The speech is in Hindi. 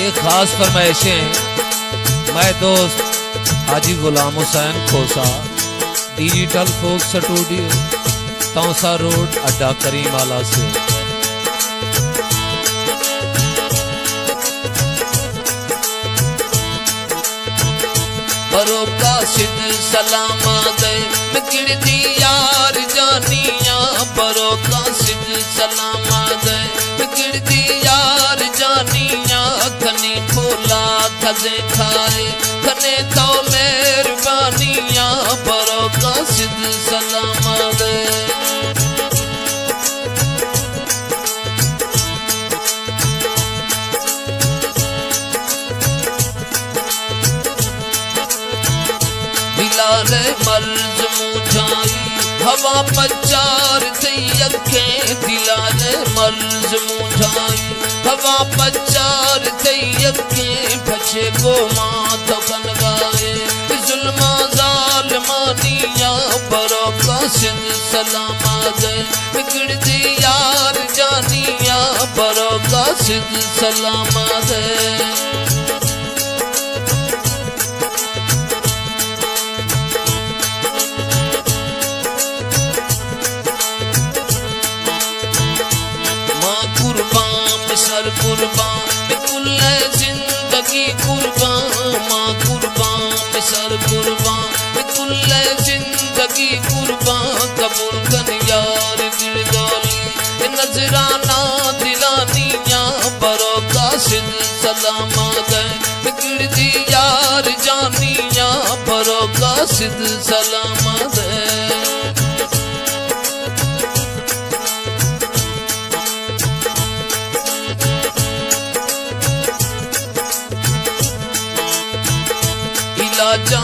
ये खास फरमाइशें मैं दोस्त हाजी गुलाम हुसैन खोसा, डिजिटल फोक स्टूडियो, तौसा रोड, अड्डा करीम आला से। बरो कासिद सलामा दे मिकड़ दी यार जानिया, बरो कासिद सलामा दे मिकड़ दी यार जानिया। खनी खोला खजे खाए खने तो मेहरबानिया, बरो कासिद सलामा दे। दिलाले मर्ज मुझाई हवा पचार थई अखें, दिलाले मर्ज मुझाई हवा पचार थई अखें। पछे को मां तो कन गाए जुल्मा जालमानिया, बरो कासिद सलामा दे मिकड़ दी यार जानिया, बरो कासिद सलामा दे। सर कुर्बान कुल्ले जिंदगी कुर्बान, माँ कुर्बान सर कुर्बान कुल्ले जिंदगी कुर्बान। कबूल कन यार दिलदौली नजराना दिलानिया, बरो कासिद सलामा दे मिकड़ दी यार जानिया, बरो कासिद सलामा दे। इलाजा